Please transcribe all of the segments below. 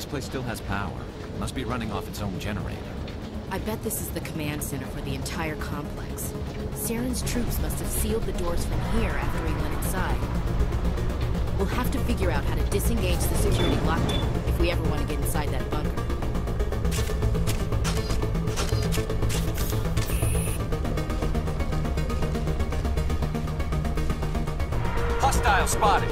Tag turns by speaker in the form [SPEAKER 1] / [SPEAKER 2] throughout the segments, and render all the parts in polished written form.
[SPEAKER 1] This place still has power. It must be running off its own generator.
[SPEAKER 2] I bet this is the command center for the entire complex. Saren's troops must have sealed the doors from here after he went inside. We'll have to figure out how to disengage the security lockdown if we ever want to get inside that bunker.
[SPEAKER 1] Hostile spotted!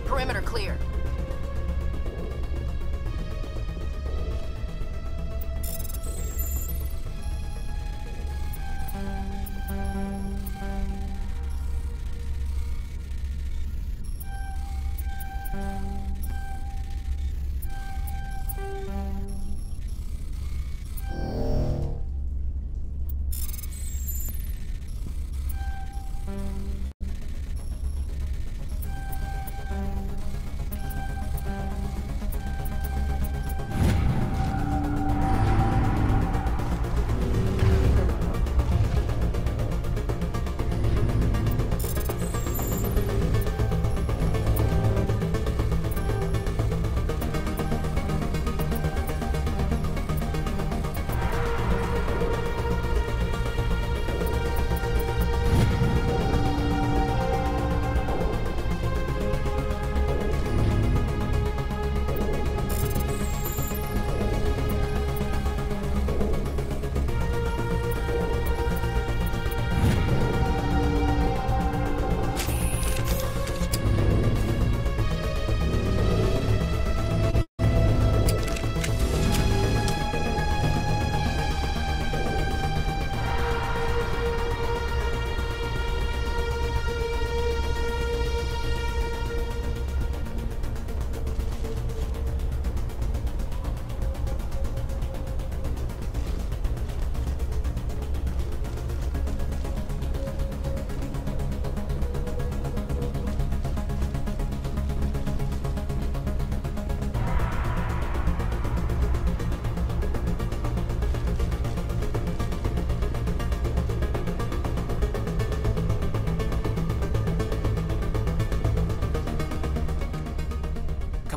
[SPEAKER 2] Perimeter clear.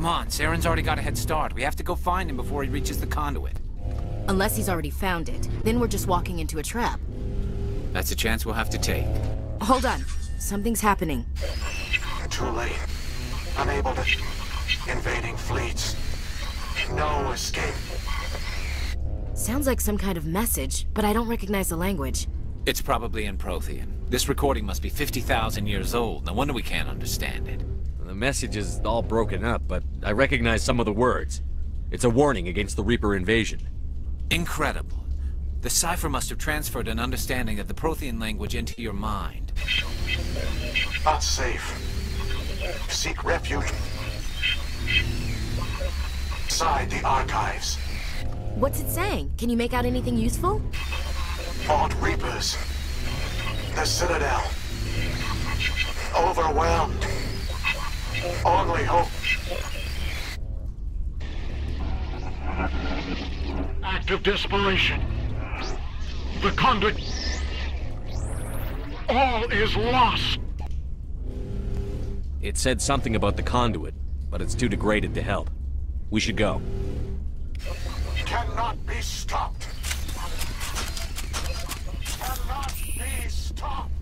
[SPEAKER 1] Come on, Saren's already got a head start. We have to go find him before he reaches the conduit.
[SPEAKER 2] Unless he's already found it. Then we're just walking into a trap.
[SPEAKER 1] That's a chance we'll have to take.
[SPEAKER 2] Hold on. Something's happening.
[SPEAKER 3] Too late. Unable to... Invading fleets. No escape.
[SPEAKER 2] Sounds like some kind of message, but I don't recognize the language.
[SPEAKER 1] It's probably in Prothean. This recording must be 50,000 years old. No wonder we can't understand it.
[SPEAKER 4] The message is all broken up, but I recognize some of the words. It's a warning against the Reaper invasion.
[SPEAKER 1] Incredible. The cipher must have transferred an understanding of the Prothean language into your mind.
[SPEAKER 3] Not safe. Seek refuge. Inside the archives.
[SPEAKER 2] What's it saying? Can you make out anything useful?
[SPEAKER 3] Fought Reapers. The Citadel. Overwhelmed. Only hope.
[SPEAKER 5] act of desperation. The conduit... All is lost!
[SPEAKER 4] It said something about the conduit, but it's too degraded to help. We should go.
[SPEAKER 3] Cannot be stopped. Cannot be stopped.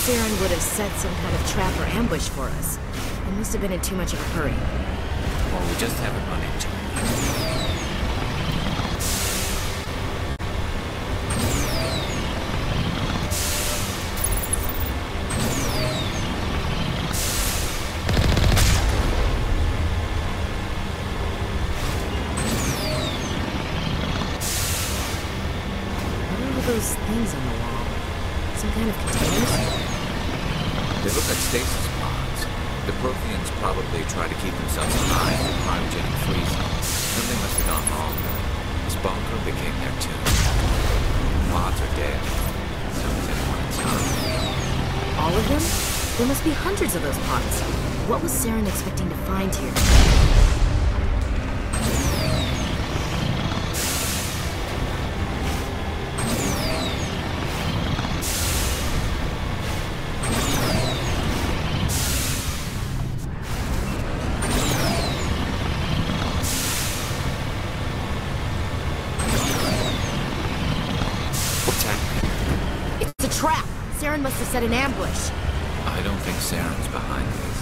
[SPEAKER 2] Saren would have set some kind of trap or ambush for us. We must have been in too much of a hurry.
[SPEAKER 1] Or we just haven't run into him yet.
[SPEAKER 2] Those things on the wall. Some kind of containers?
[SPEAKER 1] They look like stasis pods. The Protheans probably try to keep themselves alive in cryogenic freezing. Something must have gone wrong. This bunker became their tomb. Pods are dead. So is anyone inside.
[SPEAKER 2] All of them? There must be hundreds of those pods. What was Saren expecting to find here? Trap! Saren must have set an ambush.
[SPEAKER 1] I don't think Saren's behind this.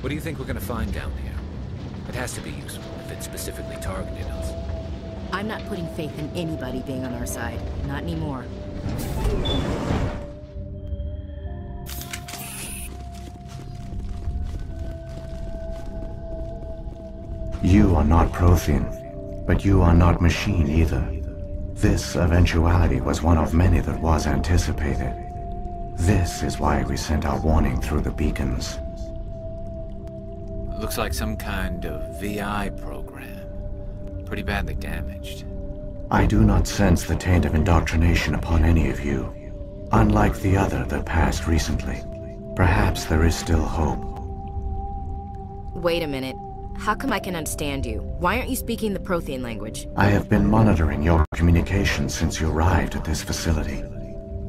[SPEAKER 1] What do you think we're gonna find down here? It has to be useful if it specifically targeted us.
[SPEAKER 2] I'm not putting faith in anybody being on our side. Not anymore.
[SPEAKER 6] You are not Prothean, but you are not machine either. This eventuality was one of many that was anticipated. This is why we sent our warning through the beacons.
[SPEAKER 1] Looks like some kind of VI program. Pretty badly damaged.
[SPEAKER 6] I do not sense the taint of indoctrination upon any of you. Unlike the other that passed recently. Perhaps there is still hope.
[SPEAKER 2] Wait a minute. How come I can understand you? Why aren't you speaking the Prothean language?
[SPEAKER 6] I have been monitoring your communications since you arrived at this facility.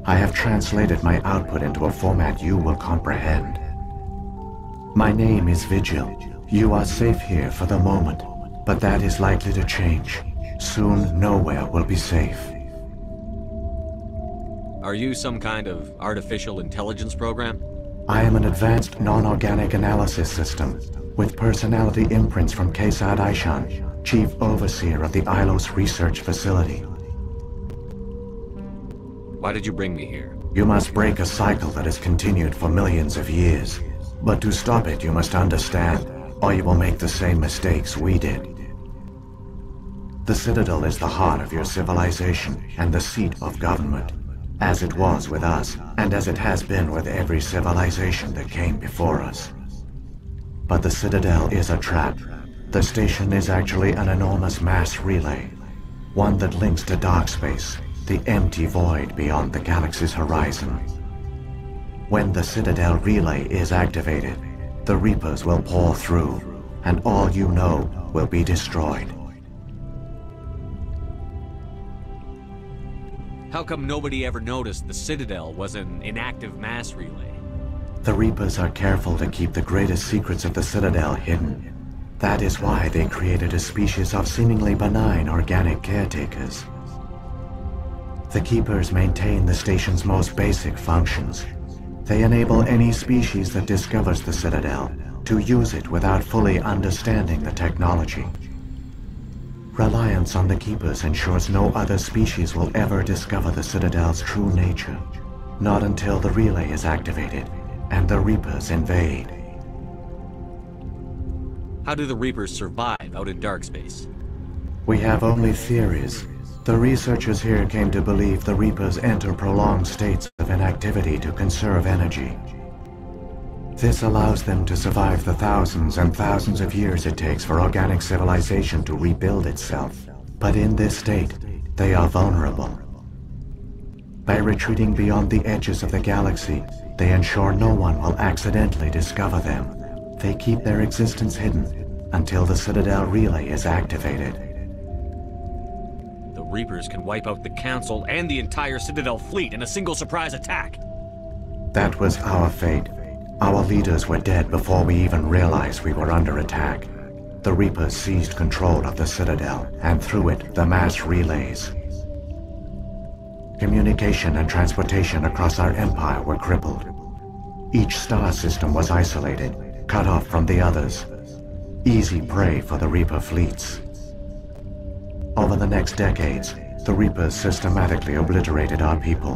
[SPEAKER 6] I have translated my output into a format you will comprehend. My name is Vigil. You are safe here for the moment. But that is likely to change. Soon, nowhere will be safe.
[SPEAKER 4] Are you some kind of artificial intelligence program?
[SPEAKER 6] I am an advanced non-organic analysis system, with personality imprints from Kesad Aishan, Chief Overseer of the Ilos Research Facility.
[SPEAKER 4] Why did you bring me here?
[SPEAKER 6] You must break a cycle that has continued for millions of years. But to stop it, you must understand, or you will make the same mistakes we did. The Citadel is the heart of your civilization and the seat of government, as it was with us, and as it has been with every civilization that came before us. But the Citadel is a trap. The station is actually an enormous mass relay, one that links to dark space, the empty void beyond the galaxy's horizon. When the Citadel relay is activated, the Reapers will pour through, and all you know will be destroyed.
[SPEAKER 4] How come nobody ever noticed the Citadel was an inactive mass relay?
[SPEAKER 6] The Reapers are careful to keep the greatest secrets of the Citadel hidden. That is why they created a species of seemingly benign organic caretakers. The Keepers maintain the station's most basic functions. They enable any species that discovers the Citadel to use it without fully understanding the technology. Reliance on the Keepers ensures no other species will ever discover the Citadel's true nature. Not until the relay is activated and the Reapers invade.
[SPEAKER 4] How do the Reapers survive out in dark space?
[SPEAKER 6] We have only theories. The researchers here came to believe the Reapers enter prolonged states of inactivity to conserve energy. This allows them to survive the thousands and thousands of years it takes for organic civilization to rebuild itself. But in this state, they are vulnerable. By retreating beyond the edges of the galaxy, they ensure no one will accidentally discover them. They keep their existence hidden until the Citadel relay is activated.
[SPEAKER 4] The Reapers can wipe out the Council and the entire Citadel fleet in a single surprise attack.
[SPEAKER 6] That was our fate. Our leaders were dead before we even realized we were under attack. The Reapers seized control of the Citadel, and through it, the mass relays. Communication and transportation across our empire were crippled. Each star system was isolated, cut off from the others. Easy prey for the Reaper fleets. Over the next decades, the Reapers systematically obliterated our people.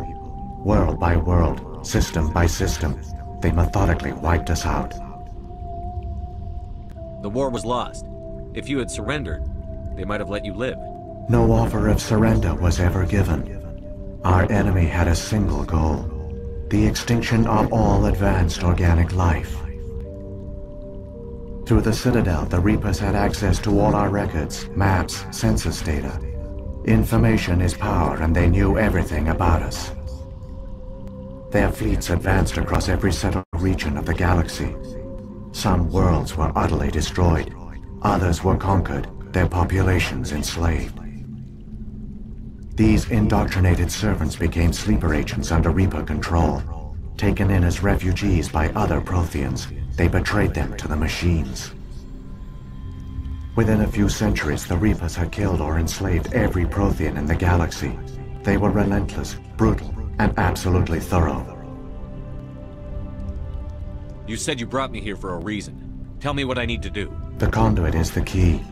[SPEAKER 6] World by world, system by system, they methodically wiped us out.
[SPEAKER 4] The war was lost. If you had surrendered, they might have let you live.
[SPEAKER 6] No offer of surrender was ever given. Our enemy had a single goal: the extinction of all advanced organic life. Through the Citadel, the Reapers had access to all our records, maps, census data. Information is power, and they knew everything about us. Their fleets advanced across every settled region of the galaxy. Some worlds were utterly destroyed. Others were conquered, their populations enslaved. These indoctrinated servants became sleeper agents under Reaper control. Taken in as refugees by other Protheans, they betrayed them to the machines. Within a few centuries, the Reapers had killed or enslaved every Prothean in the galaxy. They were relentless, brutal, and absolutely thorough.
[SPEAKER 4] You said you brought me here for a reason. Tell me what I need to do.
[SPEAKER 6] The conduit is the key.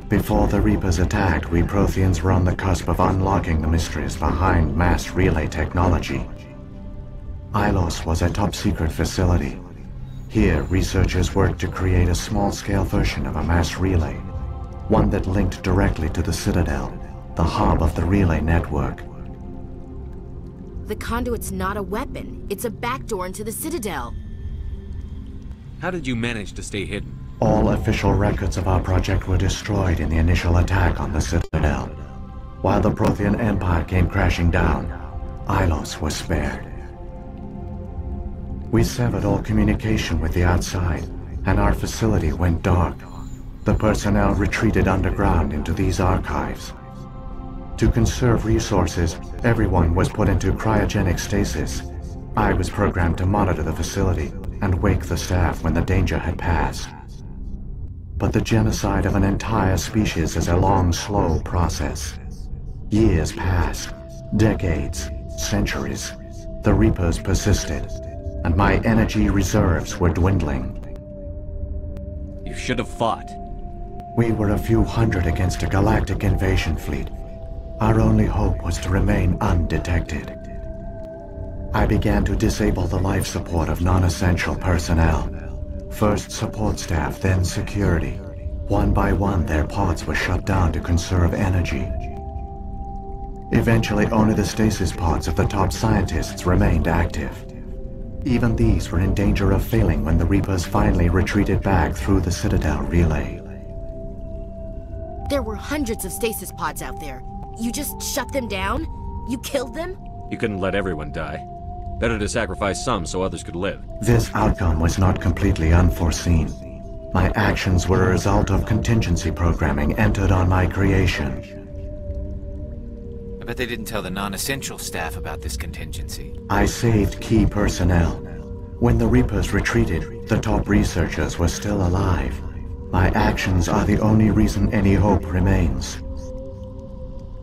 [SPEAKER 6] Before the Reapers attacked, we Protheans were on the cusp of unlocking the mysteries behind mass relay technology. Ilos was a top-secret facility. Here, researchers worked to create a small-scale version of a mass relay, one that linked directly to the Citadel, the hub of the relay network.
[SPEAKER 2] The conduit's not a weapon. It's a backdoor into the Citadel.
[SPEAKER 4] How did you manage to stay hidden?
[SPEAKER 6] All official records of our project were destroyed in the initial attack on the Citadel. While the Prothean Empire came crashing down, Ilos was spared. We severed all communication with the outside, and our facility went dark. The personnel retreated underground into these archives. To conserve resources, everyone was put into cryogenic stasis. I was programmed to monitor the facility and wake the staff when the danger had passed. But the genocide of an entire species is a long, slow process. Years passed, decades, centuries. The Reapers persisted, and my energy reserves were dwindling.
[SPEAKER 4] You should have fought.
[SPEAKER 6] We were a few hundred against a galactic invasion fleet. Our only hope was to remain undetected. I began to disable the life support of non-essential personnel. First support staff, then security. One by one, their pods were shut down to conserve energy. Eventually, only the stasis pods of the top scientists remained active. Even these were in danger of failing when the Reapers finally retreated back through the Citadel relay.
[SPEAKER 2] There were hundreds of stasis pods out there. You just shut them down? You killed them?
[SPEAKER 4] You couldn't let everyone die. Better to sacrifice some so others could live.
[SPEAKER 6] This outcome was not completely unforeseen. My actions were a result of contingency programming entered on my creation.
[SPEAKER 1] I bet they didn't tell the non-essential staff about this contingency.
[SPEAKER 6] I saved key personnel. When the Reapers retreated, the top researchers were still alive. My actions are the only reason any hope remains.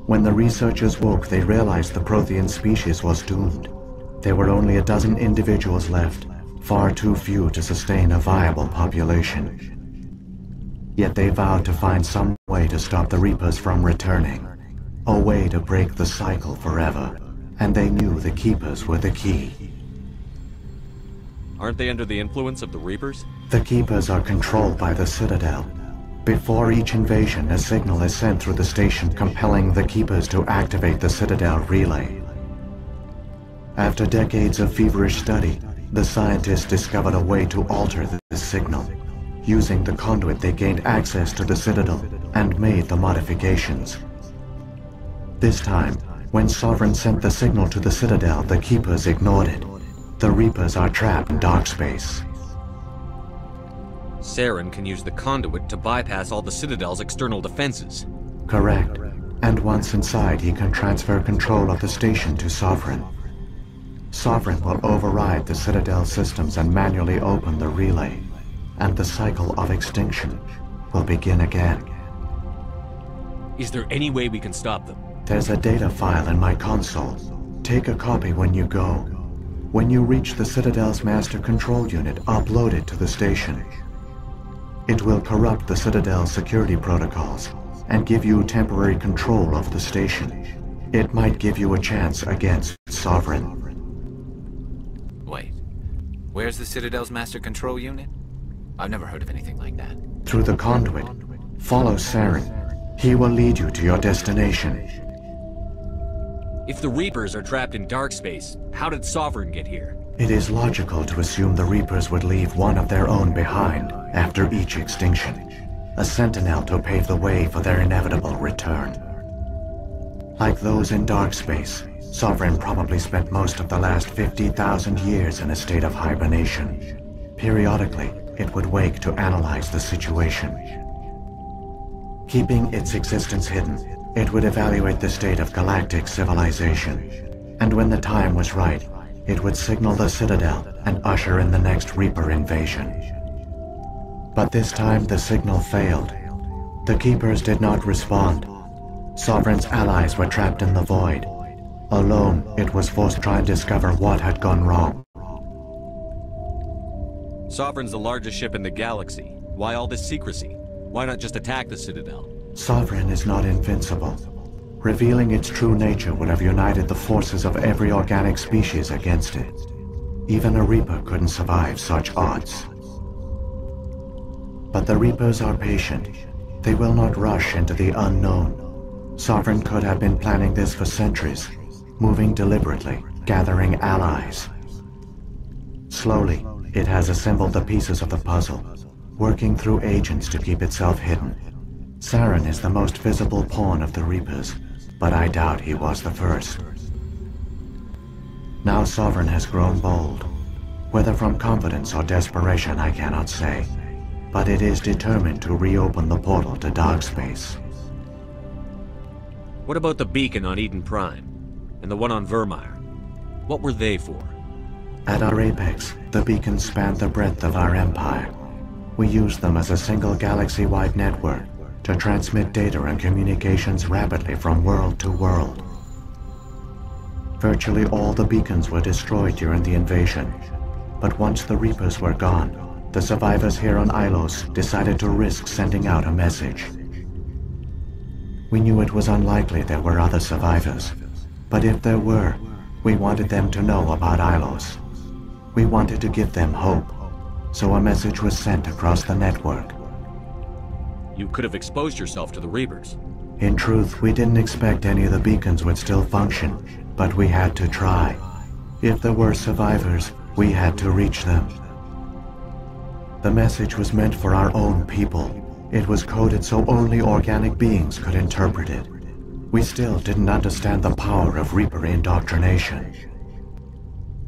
[SPEAKER 6] When the researchers woke, they realized the Prothean species was doomed. There were only a dozen individuals left, far too few to sustain a viable population. Yet they vowed to find some way to stop the Reapers from returning, a way to break the cycle forever, and they knew the Keepers were the key.
[SPEAKER 4] Aren't they under the influence of the Reapers?
[SPEAKER 6] The Keepers are controlled by the Citadel. Before each invasion, a signal is sent through the station compelling the Keepers to activate the Citadel relay. After decades of feverish study, the scientists discovered a way to alter this signal. Using the conduit, they gained access to the Citadel and made the modifications. This time, when Saren sent the signal to the Citadel, the Keepers ignored it. The Reapers are trapped in dark space.
[SPEAKER 4] Saren can use the conduit to bypass all the Citadel's external defenses.
[SPEAKER 6] Correct. And once inside, he can transfer control of the station to Sovereign. Sovereign will override the Citadel systems and manually open the relay, and the cycle of extinction will begin again.
[SPEAKER 4] Is there any way we can stop them?
[SPEAKER 6] There's a data file in my console. Take a copy when you go. When you reach the Citadel's master control unit, upload it to the station. It will corrupt the Citadel's security protocols and give you temporary control of the station. It might give you a chance against Sovereign.
[SPEAKER 1] Wait, where's the Citadel's master control unit? I've never heard of anything like that.
[SPEAKER 6] Through the conduit, follow Saren. He will lead you to your destination.
[SPEAKER 4] If the Reapers are trapped in dark space, how did Sovereign get here?
[SPEAKER 6] It is logical to assume the Reapers would leave one of their own behind after each extinction. A sentinel to pave the way for their inevitable return. Like those in dark space, Sovereign probably spent most of the last 50,000 years in a state of hibernation. Periodically, it would wake to analyze the situation. Keeping its existence hidden, it would evaluate the state of galactic civilization. And when the time was right, it would signal the Citadel and usher in the next Reaper invasion. But this time the signal failed. The Keepers did not respond. Sovereign's allies were trapped in the void. Alone, it was forced to try and discover what had gone wrong.
[SPEAKER 4] Sovereign's the largest ship in the galaxy. Why all this secrecy? Why not just attack the Citadel?
[SPEAKER 6] Sovereign is not invincible. Revealing its true nature would have united the forces of every organic species against it. Even a Reaper couldn't survive such odds. But the Reapers are patient. They will not rush into the unknown. Sovereign could have been planning this for centuries, moving deliberately, gathering allies. Slowly, it has assembled the pieces of the puzzle, working through agents to keep itself hidden. Saren is the most visible pawn of the Reapers, but I doubt he was the first. Now Sovereign has grown bold. Whether from confidence or desperation, I cannot say. But it is determined to reopen the portal to dark space.
[SPEAKER 4] What about the beacon on Eden Prime? And the one on Vermeer? What were they for?
[SPEAKER 6] At our apex, the beacons spanned the breadth of our empire. We used them as a single galaxy-wide network to transmit data and communications rapidly from world to world. Virtually all the beacons were destroyed during the invasion, but once the Reapers were gone, the survivors here on Ilos decided to risk sending out a message. We knew it was unlikely there were other survivors, but if there were, we wanted them to know about Ilos. We wanted to give them hope, so a message was sent across the network.
[SPEAKER 4] You could have exposed yourself to the Reapers.
[SPEAKER 6] In truth, we didn't expect any of the beacons would still function, but we had to try. If there were survivors, we had to reach them. The message was meant for our own people. It was coded so only organic beings could interpret it. We still didn't understand the power of Reaper indoctrination.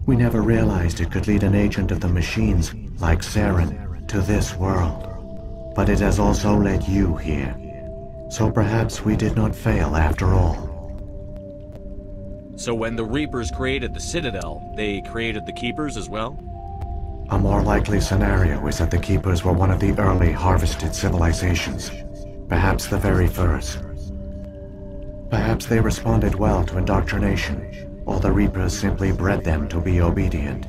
[SPEAKER 6] We never realized it could lead an agent of the machines, like Saren, to this world. But it has also led you here. So perhaps we did not fail after all.
[SPEAKER 4] So when the Reapers created the Citadel, they created the Keepers as well?
[SPEAKER 6] A more likely scenario is that the Keepers were one of the early harvested civilizations. Perhaps the very first. Perhaps they responded well to indoctrination, or the Reapers simply bred them to be obedient.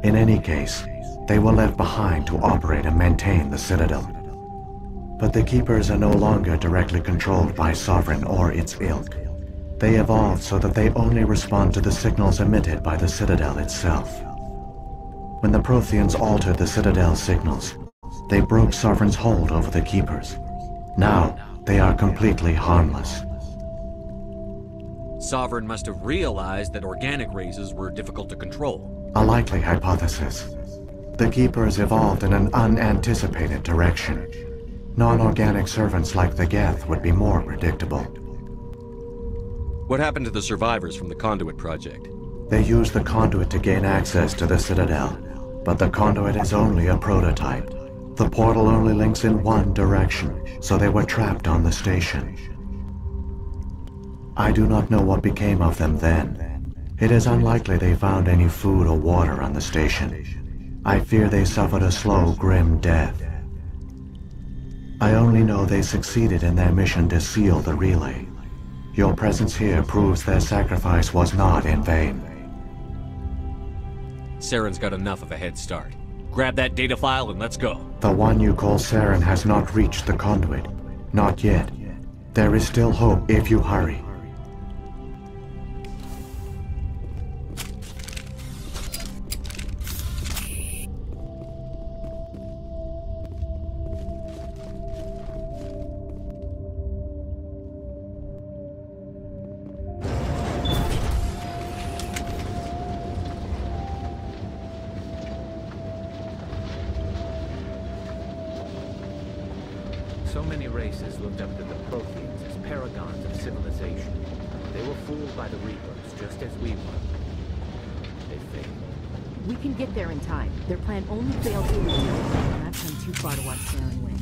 [SPEAKER 6] In any case, they were left behind to operate and maintain the Citadel. But the Keepers are no longer directly controlled by Sovereign or its ilk. They evolved so that they only respond to the signals emitted by the Citadel itself. When the Protheans altered the Citadel's signals, they broke Sovereign's hold over the Keepers. Now, they are completely harmless.
[SPEAKER 4] Sovereign must have realized that organic races were difficult to control.
[SPEAKER 6] A likely hypothesis. The Keepers evolved in an unanticipated direction. Non-organic servants like the Geth would be more predictable.
[SPEAKER 4] What happened to the survivors from the Conduit project?
[SPEAKER 6] They used the conduit to gain access to the Citadel, but the conduit is only a prototype. The portal only links in one direction, so they were trapped on the station. I do not know what became of them then. It is unlikely they found any food or water on the station. I fear they suffered a slow, grim death. I only know they succeeded in their mission to seal the relay. Your presence here proves their sacrifice was not in vain.
[SPEAKER 4] Saren's got enough of a head start. Grab that data file and let's go.
[SPEAKER 6] The one you call Saren has not reached the conduit. Not yet. There is still hope if you hurry.
[SPEAKER 7] So many races looked up to the Protheans as paragons of civilization. They were fooled by the Reapers, just as we were. They failed.
[SPEAKER 2] We can get there in time. Their plan only failed here. I've come too far to watch Saren win.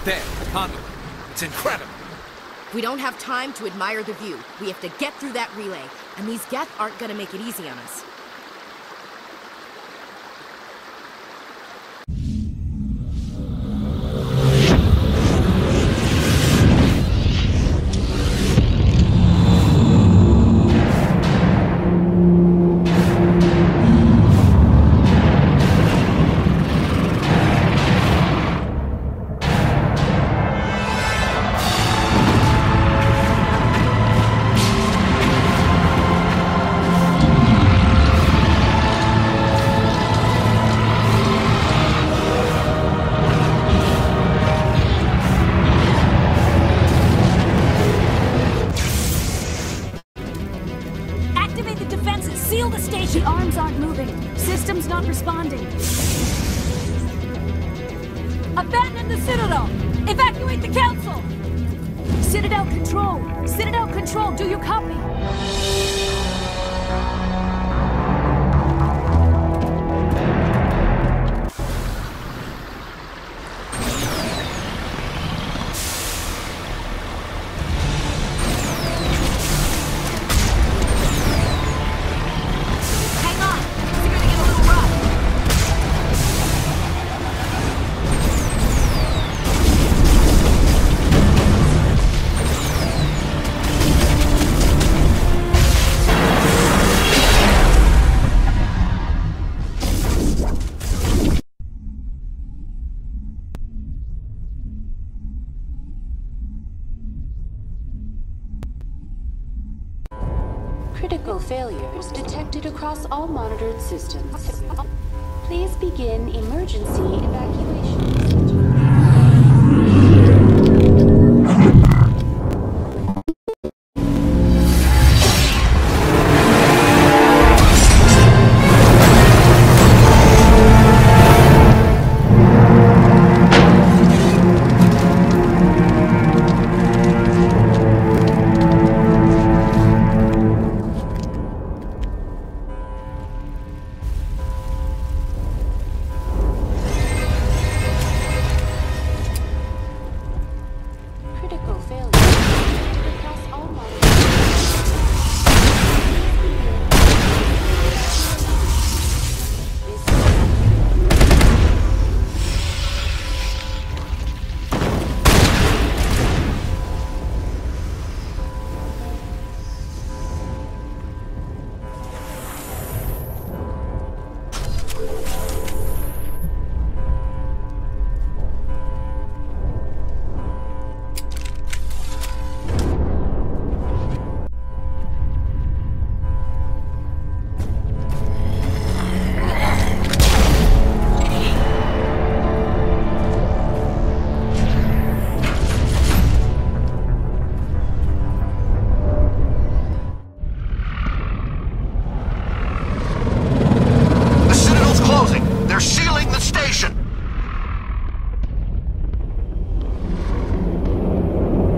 [SPEAKER 1] There, the conduit. It's incredible.
[SPEAKER 2] We don't have time to admire the view. We have to get through that relay, and these Geth aren't gonna make it easy on us.
[SPEAKER 8] the Citadel! Evacuate the Council! Citadel Control! Citadel Control, do you copy?
[SPEAKER 9] Critical failures detected across all monitored systems. Please begin emergency evacuation.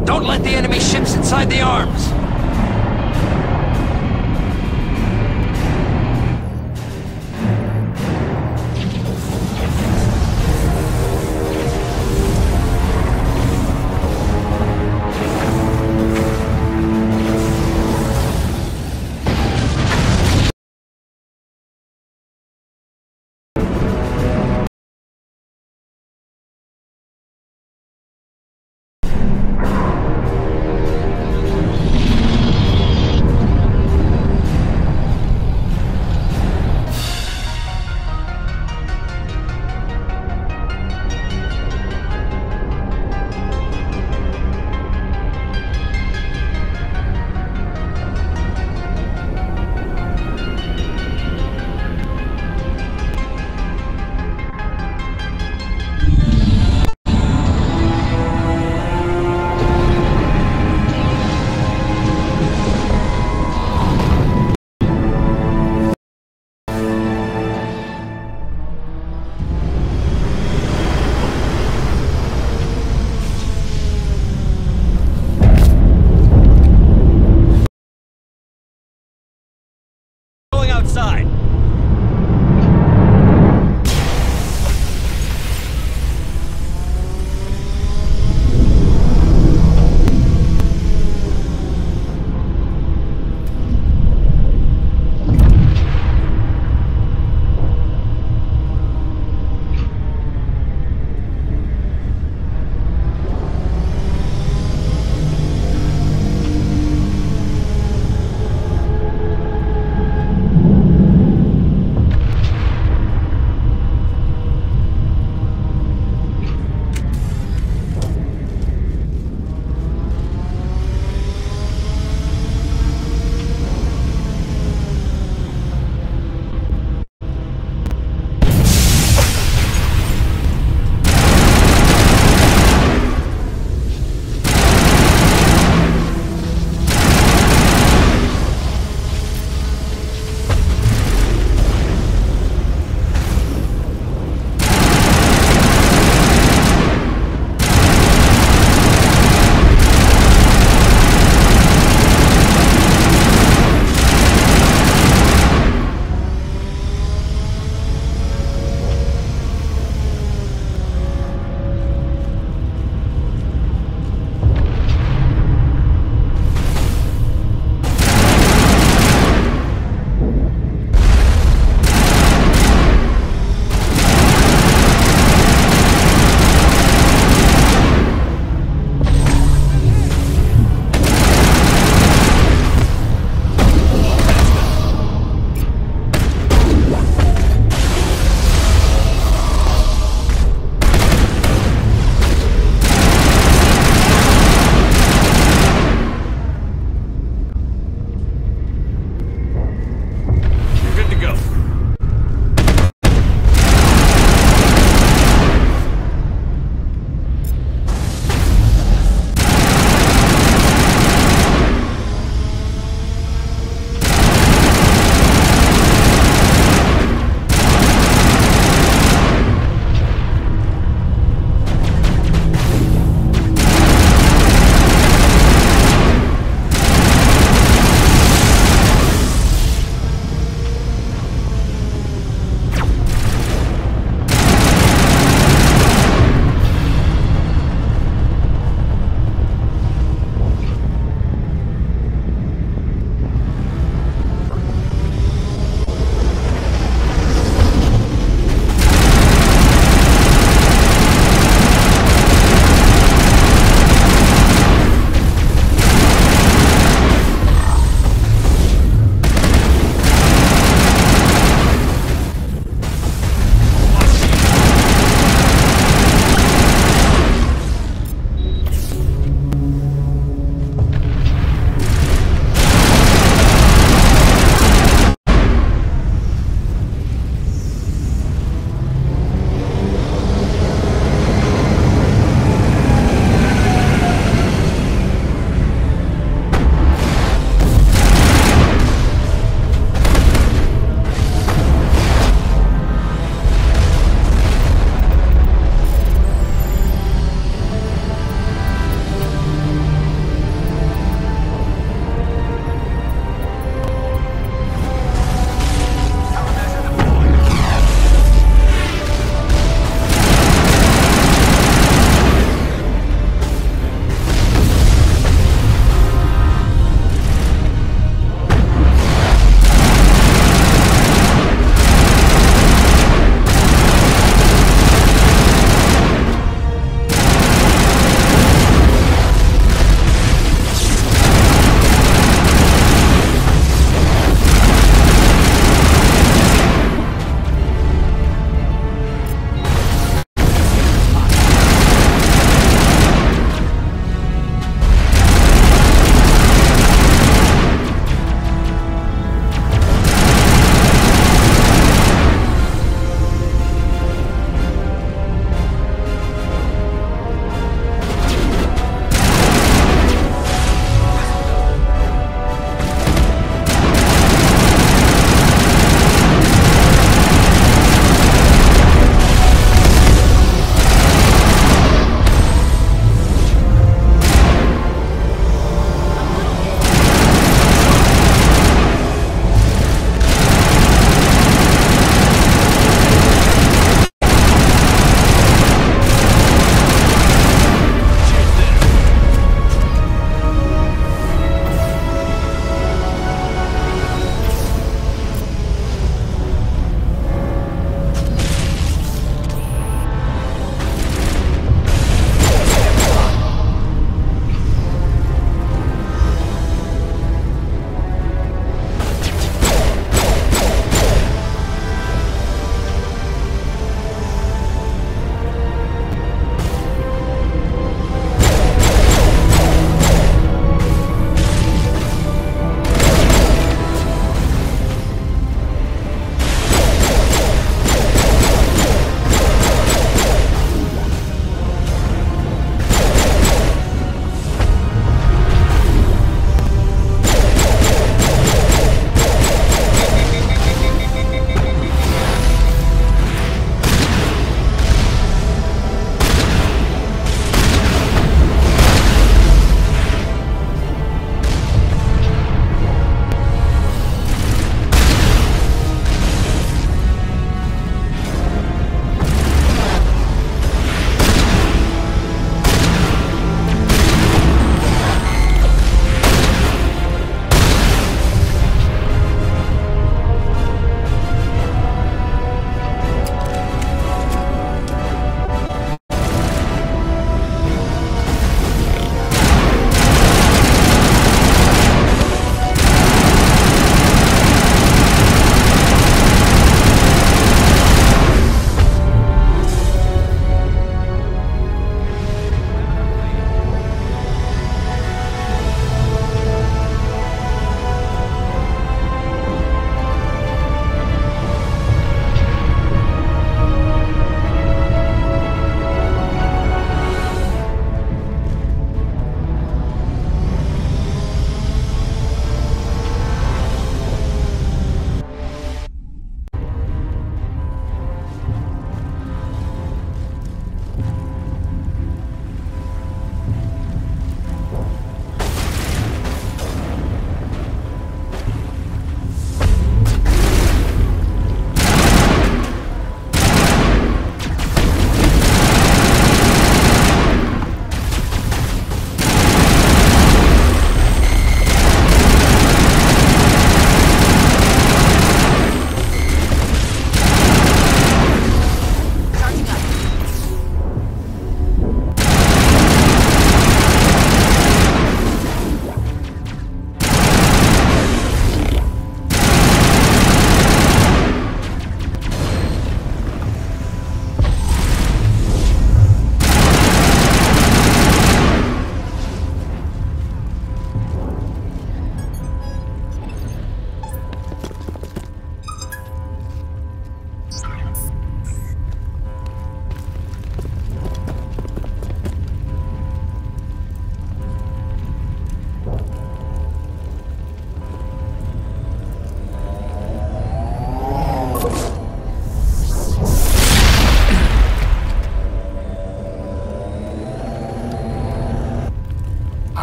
[SPEAKER 10] Don't let the enemy ships inside the arms!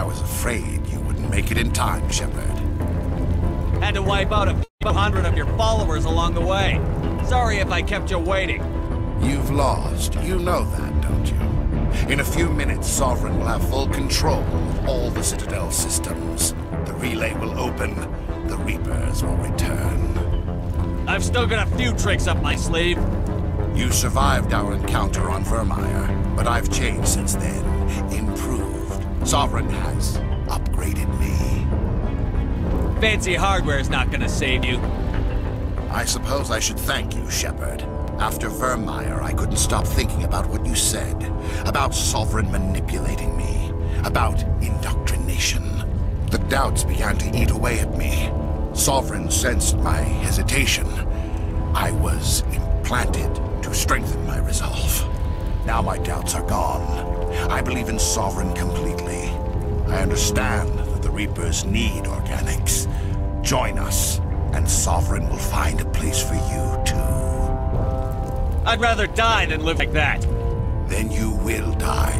[SPEAKER 3] was afraid you wouldn't make it in time, Shepard.
[SPEAKER 4] Had to wipe out a few hundred of your followers along the way. Sorry if I kept you waiting.
[SPEAKER 3] You've lost. You know that, don't you? In a few minutes, Sovereign will have full control of all the Citadel systems. The relay will open. The Reapers will return.
[SPEAKER 4] I've still got a few tricks up my sleeve.
[SPEAKER 3] You survived our encounter on Vermeer, but I've changed since then. Improved. Sovereign has upgraded me.
[SPEAKER 4] Fancy hardware's not gonna save you.
[SPEAKER 3] I suppose I should thank you, Shepard. After Vermeer, I couldn't stop thinking about what you said. About Sovereign manipulating me. About indoctrination. The doubts began to eat away at me. Sovereign sensed my hesitation. I was implanted to strengthen my resolve. Now my doubts are gone. I believe in Sovereign completely. I understand that the Reapers need organics. Join us, and Sovereign will find a place for you, too.
[SPEAKER 4] I'd rather die than live like that.
[SPEAKER 3] Then you will die.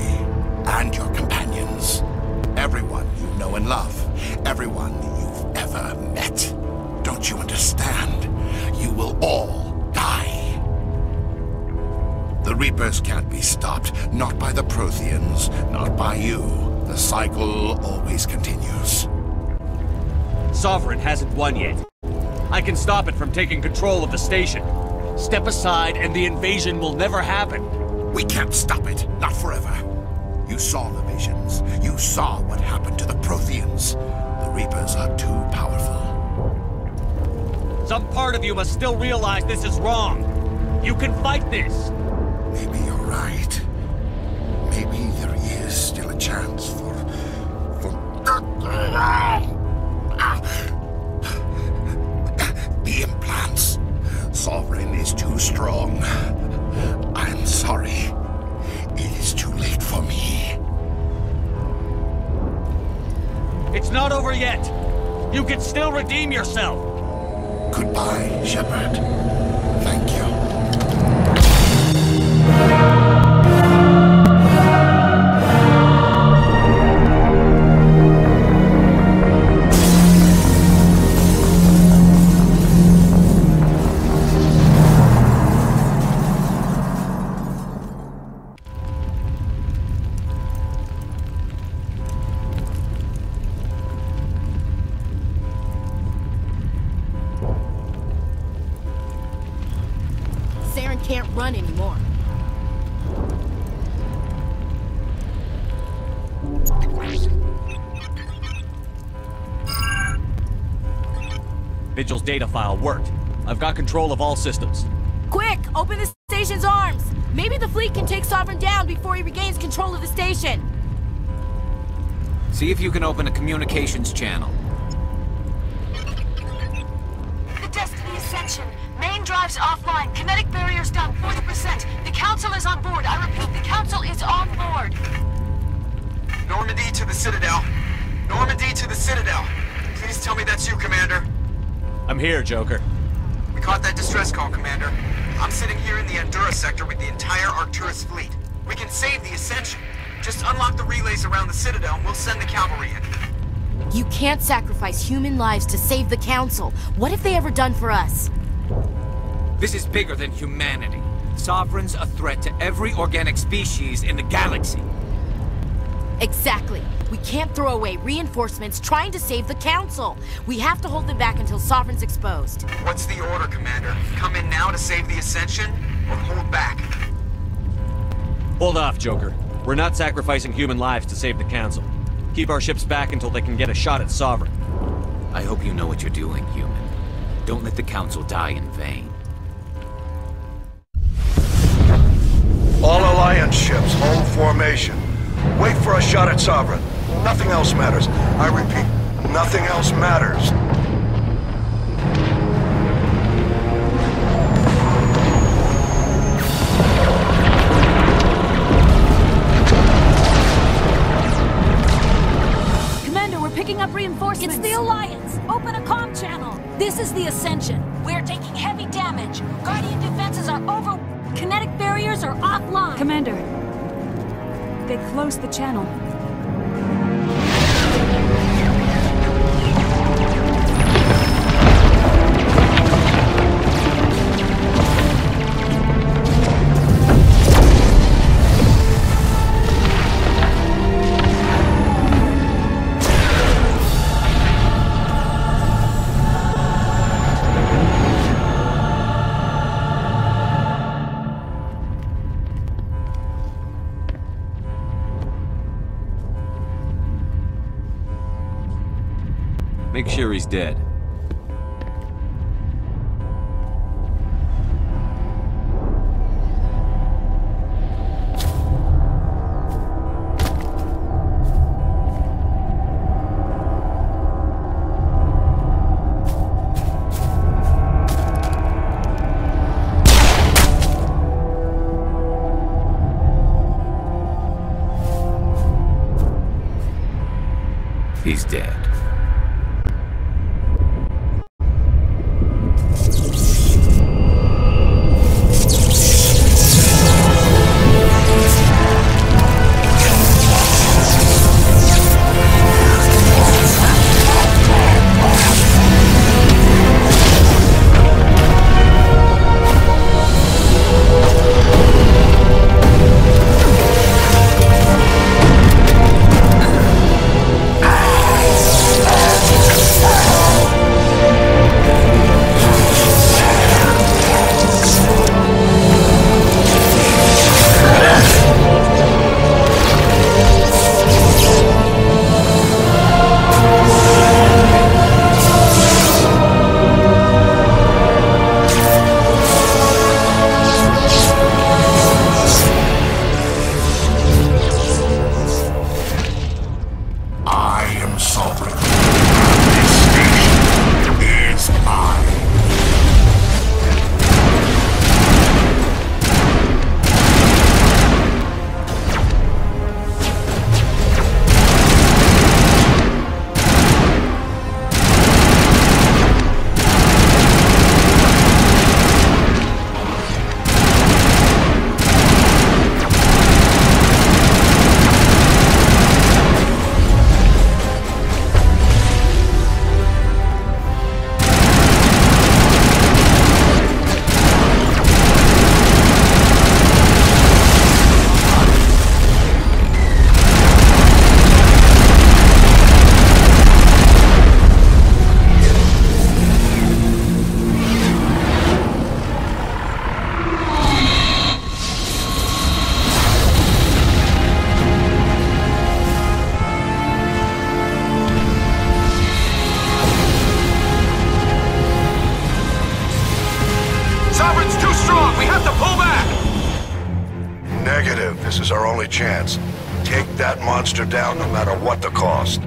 [SPEAKER 3] And your companions. Everyone you know and love. Everyone you've ever met. Don't you understand? You will all die. The Reapers can't be stopped. Not by the Protheans. Not by you. The cycle always continues.
[SPEAKER 4] Sovereign hasn't won yet. I can stop it from taking control of the station. Step aside and the invasion will never happen.
[SPEAKER 3] We can't stop it. Not forever. You saw the visions. You saw what happened to the Protheans. The Reapers are too powerful.
[SPEAKER 4] Some part of you must still realize this is wrong. You can fight this.
[SPEAKER 3] Maybe you're right. Maybe there is still a chance for... The implants. Sovereign is too strong. I'm sorry. It is too late for me.
[SPEAKER 4] It's not over yet. You can still redeem yourself.
[SPEAKER 3] Goodbye, Shepard. Thank you.
[SPEAKER 2] Saren can't run anymore.
[SPEAKER 4] Vigil's data file worked. I've got control of all systems.
[SPEAKER 2] Quick! Open the station's arms! Maybe the fleet can take Sovereign down before he regains control of the station.
[SPEAKER 1] See if you can open a communications channel.
[SPEAKER 8] The Destiny Ascension. Main drives offline. Kinetic barriers down 40%. The Council is on board. I repeat, the Council is on board.
[SPEAKER 11] Normandy to the Citadel. Normandy to the Citadel. Please tell me that's you, Commander.
[SPEAKER 4] I'm here, Joker.
[SPEAKER 11] We caught that distress call, Commander. I'm sitting here in the Endura sector with the entire Arcturus fleet. We can save the Ascension. Just unlock the relays around the Citadel and we'll send the cavalry in.
[SPEAKER 2] You can't sacrifice human lives to save the Council. What have they ever done for us?
[SPEAKER 1] This is bigger than humanity. Sovereign's a threat to every organic species in the galaxy.
[SPEAKER 2] Exactly. We can't throw away reinforcements trying to save the Council. We have to hold them back until Sovereign's exposed.
[SPEAKER 11] What's the order, Commander? Come in now to save the Ascension, or hold back?
[SPEAKER 4] Hold off, Joker. We're not sacrificing human lives to save the Council. Keep our ships back until they can get a shot at Sovereign.
[SPEAKER 1] I hope you know what you're doing, human. Don't let the Council die in vain.
[SPEAKER 12] All Alliance ships, hold formation. Wait for a shot at Sovereign. Nothing else matters. I repeat, nothing else matters.
[SPEAKER 8] Commander, we're picking up reinforcements. It's the Alliance. Open a comm channel. This is the Ascension. We're taking heavy damage. Guardian defenses are over. Kinetic barriers are offline.
[SPEAKER 13] Commander, they closed the channel.
[SPEAKER 4] Make sure he's dead.
[SPEAKER 1] He's dead.
[SPEAKER 12] This is our only chance. Take that monster down no matter what the cost.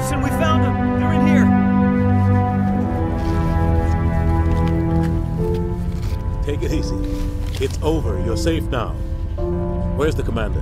[SPEAKER 13] Anderson, we found them! They're in here!
[SPEAKER 14] Take it easy. It's over. You're safe now. Where's the commander?